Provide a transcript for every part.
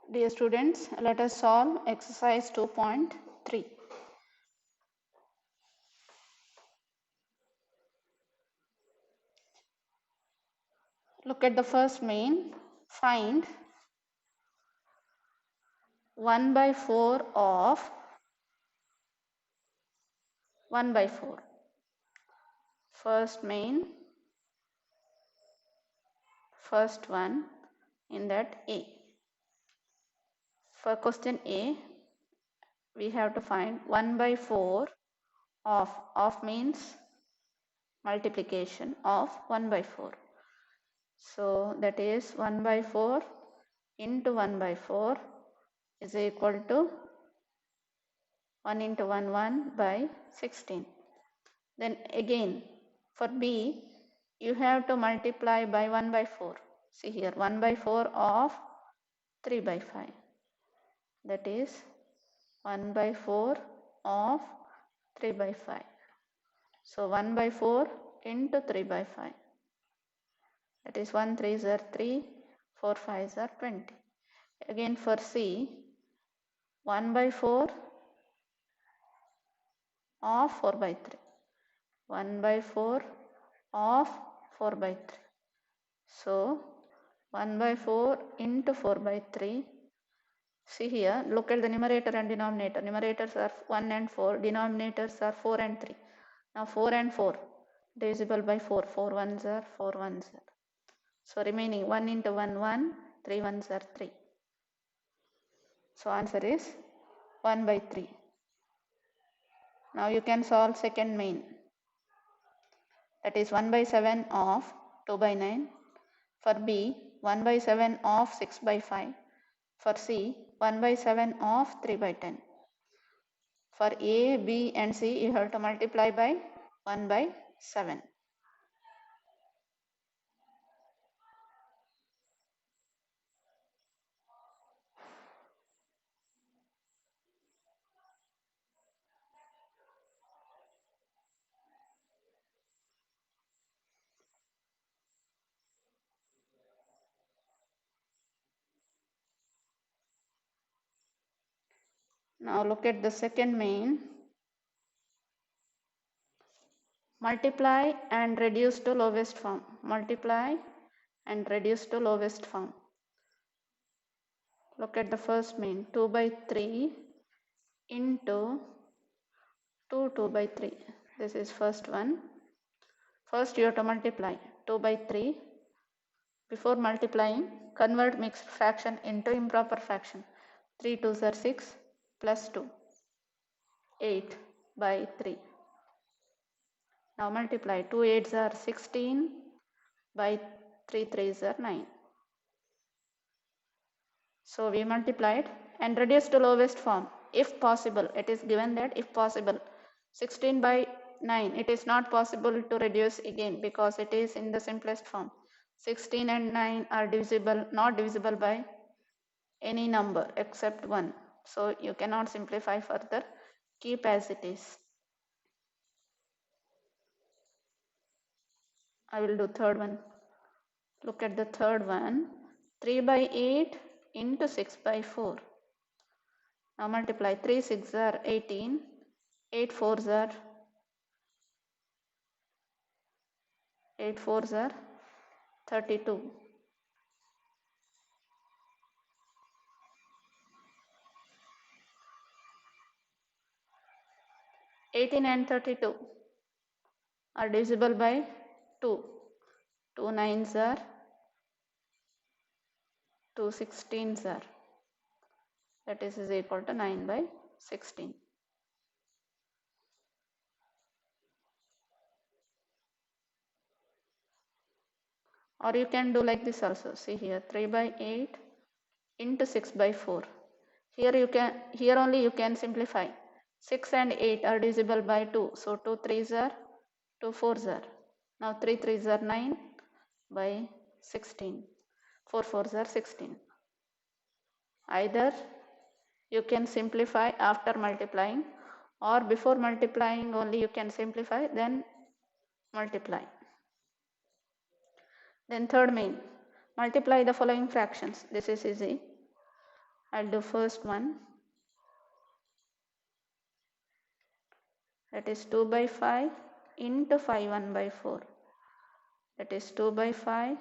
Dear students, let us solve exercise 2.3. Look at the first main. Find 1 by 4 of 1 by 4. First main, first one in that A. For question A, we have to find 1 by 4 of means multiplication of 1 by 4. So that is 1 by 4 into 1 by 4 is equal to 1 into 1, 1 by 16. Then again for B, you have to multiply by 1 by 4. See here, 1 by 4 of 3 by 5. That is 1 by 4 of 3 by 5. So 1 by 4 into 3 by 5. That is 1 3s are 3, 4 5s are 20. Again for C, 1 by 4 of 4 by 3. 1 by 4 of 4 by 3. So 1 by 4 into 4 by 3. See here, look at the numerator and denominator. Numerators are 1 and 4. Denominators are 4 and 3. Now 4 and 4 divisible by 4. 4 ones are 4 ones are. So remaining 1 into 1, 1. 3 ones are 3. So answer is 1 by 3. Now you can solve second main. That is 1 by 7 of 2 by 9. For B, 1 by 7 of 6 by 5. For C, 1 by 7 of 3 by 10. For A, B and C, you have to multiply by 1 by 7. Now look at the second main. Multiply and reduce to lowest form. Multiply and reduce to lowest form. Look at the first main. 2 by 3 into 2 by 3. This is first one. First you have to multiply 2 by 3. Before multiplying, convert mixed fraction into improper fraction. 3 2s are 6 plus 2. 8 by 3. Now multiply 2 8s are 16 by 3 3s are 9. So we multiplied and reduced to lowest form if possible. It is given that if possible 16 by 9, it is not possible to reduce again because it is in the simplest form. 16 and 9 are not divisible by any number except 1. So you cannot simplify further. Keep as it is. I will do third one. Look at the third one. 3 by 8 into 6 by 4. Now multiply 3 6 are 18. 8 4s are 32. 18 and 32 are divisible by 2. 2 9s are 2 16s are. That is equal to 9 by 16. Or you can do like this also. See here 3 by 8 into 6 by 4. Here only you can simplify. 6 and 8 are divisible by 2. So 2 3s are 2 4s are. Now 3 3s are 9 by 16. 4 4s are 16. Either you can simplify after multiplying or before multiplying only you can simplify, then multiply. Then third main, multiply the following fractions. This is easy. I'll do first one. That is 2 by 5 into 5 1 by 4. That is 2 by 5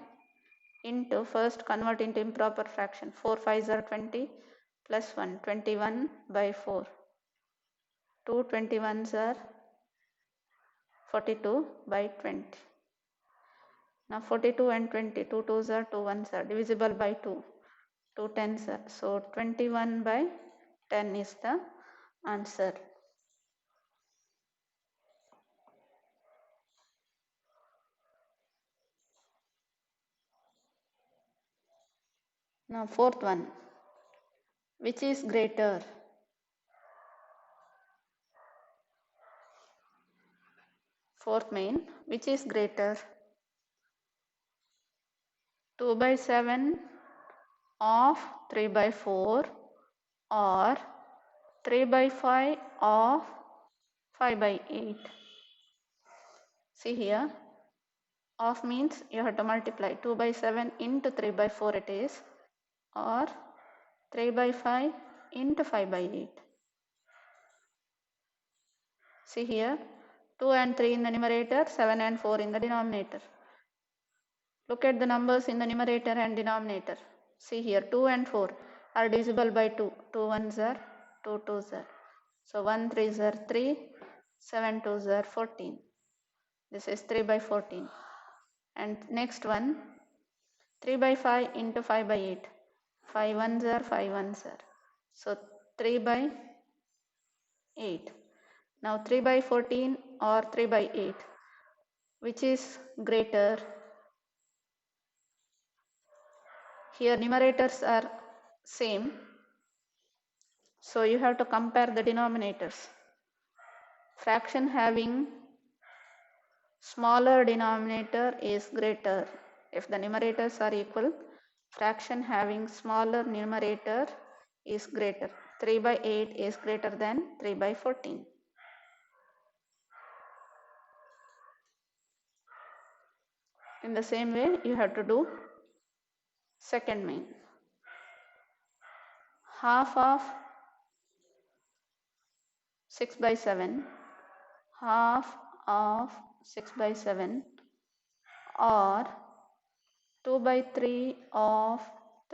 into, first convert into improper fraction. 4 5s are 20 plus 1, 21 by 4. 2 21s are 42 by 20. Now 42 and 20, 2 2s are 2 1s are divisible by 2. 2 10s are. So 21 by 10 is the answer. Now fourth one. Which is greater? Fourth main. Which is greater? 2 by 7 of 3 by 4 or 3 by 5 of 5 by 8. See here, of means you have to multiply 2 by 7 into 3 by 4 it is, or 3 by 5 into 5 by 8. See here, 2 and 3 in the numerator, 7 and 4 in the denominator. Look at the numbers in the numerator and denominator. See here, 2 and 4 are divisible by 2. 2 1s are, 2 2s are. So 1 3s are 3, 7 2s are 14. This is 3 by 14. And next one, 3 by 5 into 5 by 8. 5 1s are, 5 1s are. So 3 by 8. Now 3 by 14 or 3 by 8. Which is greater? Here numerators are same. So you have to compare the denominators. Fraction having smaller denominator is greater. If the numerators are equal, fraction having smaller numerator is greater. 3 by 8 is greater than 3 by 14. In the same way, you have to do second main. Half of 6 by 7, half of 6 by 7 or 2 by 3 of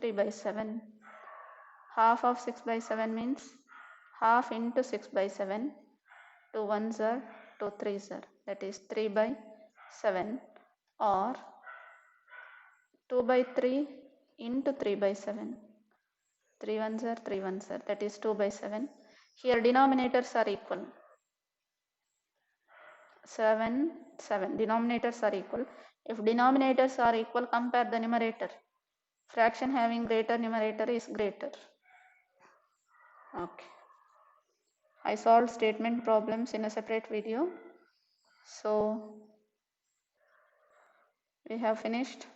3 by 7. Half of 6 by 7 means half into 6 by 7. 2 1s are, 2 3s are. That is 3 by 7 or 2 by 3 into 3 by 7. 3 1s are, 3 1s are. That is 2 by 7. Here denominators are equal. 7, 7. Denominators are equal. If denominators are equal, compare the numerator. Fraction having greater numerator is greater. Okay. I solved statement problems in a separate video. So we have finished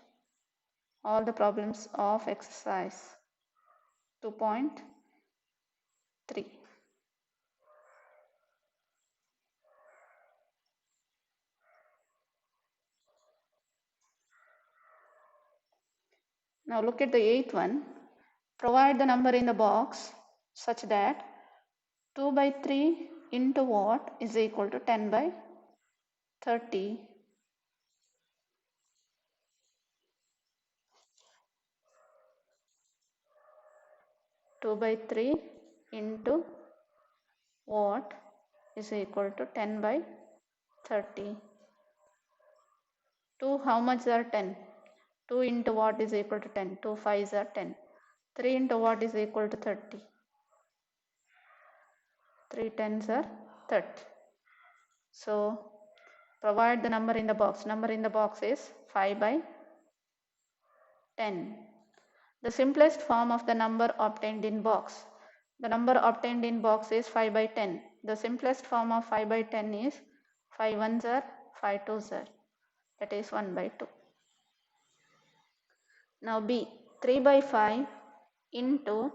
all the problems of exercise 2.3. Now look at the eighth one. Provide the number in the box such that 2 by 3 into what is equal to 10 by 30. Two by 3 into what is equal to 10 by 30. 2 how much are 10? 2 into what is equal to 10? 2 5s are 10. 3 into what is equal to 30? 3 10s are 30. So provide the number in the box. Number in the box is 5 by 10. The simplest form of the number obtained in box. The number obtained in box is 5 by 10. The simplest form of 5 by 10 is 5 1s are, 5 2s are. That is 1 by 2. Now B, 3 by 5 into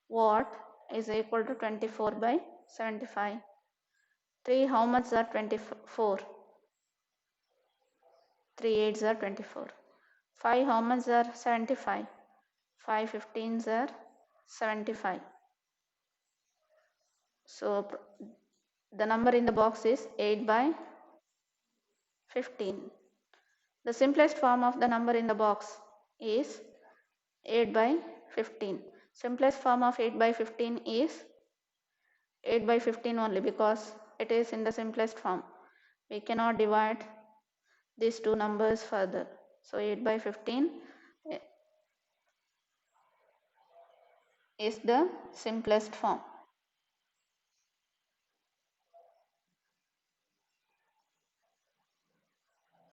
what is equal to 24 by 75. 3 how much are 24? 3 8s are 24. 5 how much are 75? 5 15s are 75. So the number in the box is 8 by 15. The simplest form of the number in the box is 8 by 15. Simplest form of 8 by 15 is 8 by 15 only, because it is in the simplest form. We cannot divide these two numbers further. So 8 by 15 is the simplest form.